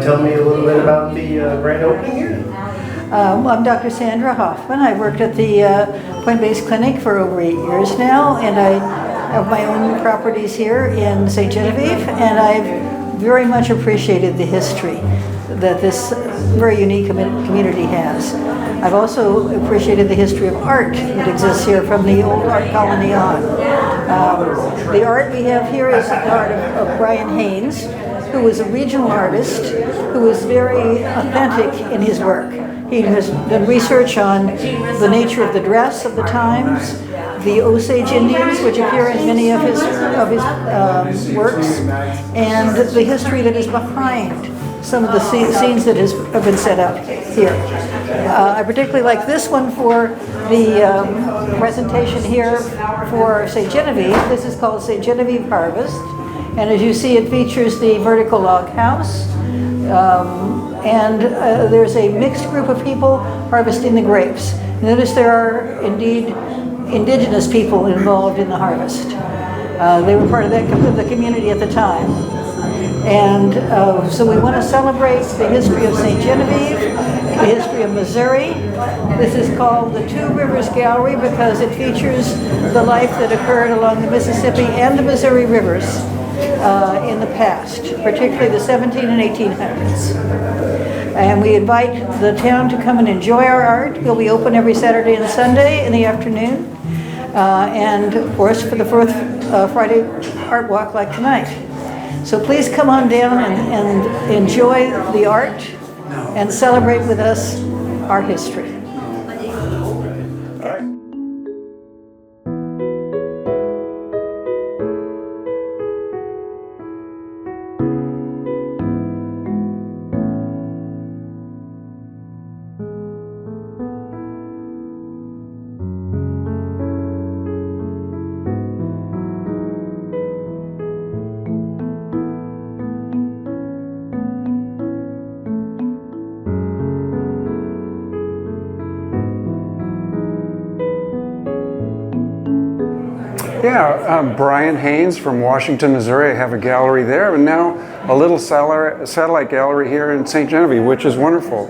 mind telling me a little bit about the grand opening here? I'm Dr. Sandra Hoffman. I worked at the Point-Based Clinic for over 8 years now, and I have my own properties here in St. Genevieve, and I've very much appreciated the history that this very unique community has. I've also appreciated the history of art that exists here from the old art colony on. The art we have here is the art of Brian Haynes, who was a regional artist who was very authentic in his work. He has done research on the nature of the dress of the times, the Osage Indians, which appear in many of his works, and the history that is behind some of the scenes that have been set up here. I particularly like this one for the presentation here for St. Genevieve. This is called St. Genevieve Harvest, and as you see, it features the vertical log house, and there's a mixed group of people harvesting the grapes. Notice there are indeed indigenous people involved in the harvest. They were part of the community at the time. And so we want to celebrate the history of St. Genevieve, the history of Missouri. This is called the Two Rivers Gallery because it features the life that occurred along the Mississippi and the Missouri rivers in the past, particularly the 17 and 1800s. And we invite the town to come and enjoy our art. We'll be open every Saturday and Sunday in the afternoon. And of course for the fourth Friday art walk like tonight. So please come on down and enjoy the art and celebrate with us our history. Yeah, I'm Brian Haynes from Washington, Missouri. I have a gallery there, and now a little satellite gallery here in St. Genevieve, which is wonderful.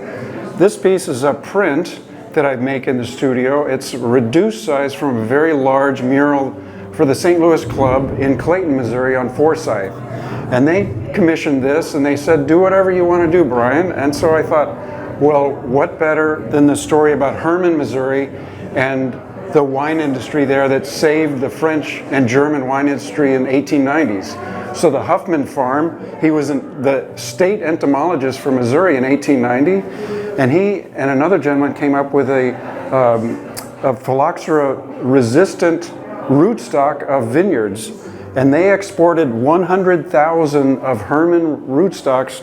This piece is a print that I make in the studio. It's reduced size from a very large mural for the St. Louis Club in Clayton, Missouri on Forsyth. And they commissioned this, and they said, do whatever you want to do, Brian. And so I thought, well, what better than the story about Hermann, Missouri, and the wine industry there that saved the French and German wine industry in the 1890s. So the Huffman Farm, he was the state entomologist for Missouri in 1890, and he and another gentleman came up with a phylloxera-resistant rootstock of vineyards, and they exported 100,000 of Hermann rootstocks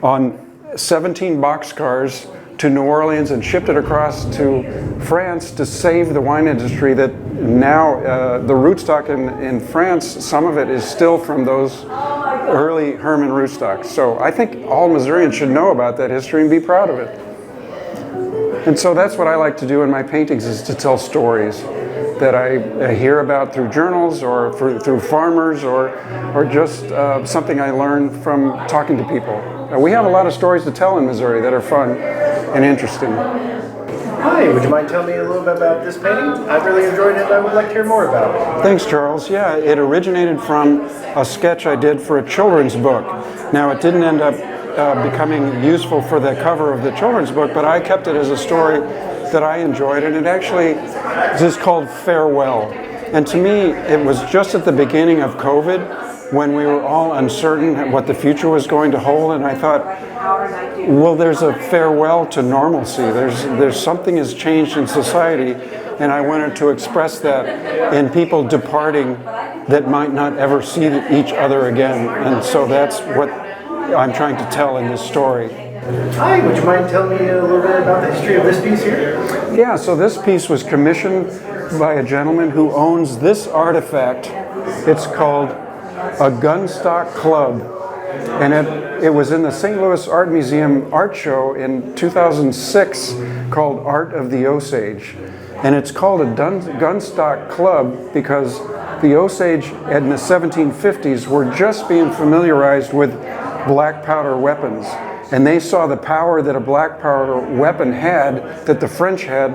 on 17 boxcars to New Orleans and shipped it across to France to save the wine industry that now, the rootstock in France, some of it is still from those early Hermann rootstocks. So I think all Missourians should know about that history and be proud of it. And so that's what I like to do in my paintings, is to tell stories that I hear about through journals or through farmers or just something I learned from talking to people. We have a lot of stories to tell in Missouri that are fun and interesting. Hi, would you mind telling me a little bit about this painting? I've really enjoyed it and I would like to hear more about it. Thanks, Charles. Yeah, it originated from a sketch I did for a children's book. Now, it didn't end up becoming useful for the cover of the children's book, but I kept it as a story that I enjoyed, and it actually is called Farewell. And to me, it was just at the beginning of COVID when we were all uncertain what the future was going to hold, and I thought, well, there's a farewell to normalcy. There's something has changed in society, and I wanted to express that in people departing that might not ever see each other again. And so that's what I'm trying to tell in this story. Hi, would you mind telling me a little bit about the history of this piece here? Yeah, so this piece was commissioned by a gentleman who owns this artifact. It's called a Gunstock Club, and it was in the St. Louis Art Museum art show in 2006 called Art of the Osage. And it's called a Gunstock Club because the Osage in the 1750s were just being familiarized with black powder weapons. And they saw the power that a black powder weapon had, that the French had,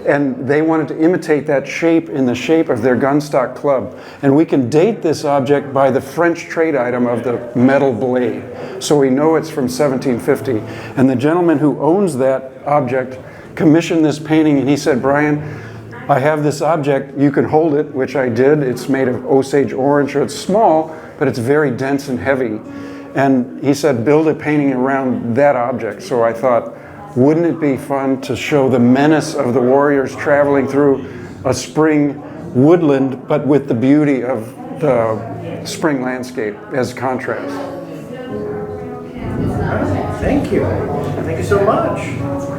and they wanted to imitate that shape in the shape of their gunstock club. And we can date this object by the French trade item of the metal blade. So we know it's from 1750. And the gentleman who owns that object commissioned this painting, and he said, "Brian, I have this object, you can hold it," which I did. It's made of Osage orange, so it's small, but it's very dense and heavy. And he said, "Build a painting around that object." So I thought, wouldn't it be fun to show the menace of the warriors traveling through a spring woodland, but with the beauty of the spring landscape as contrast? Thank you. Thank you so much.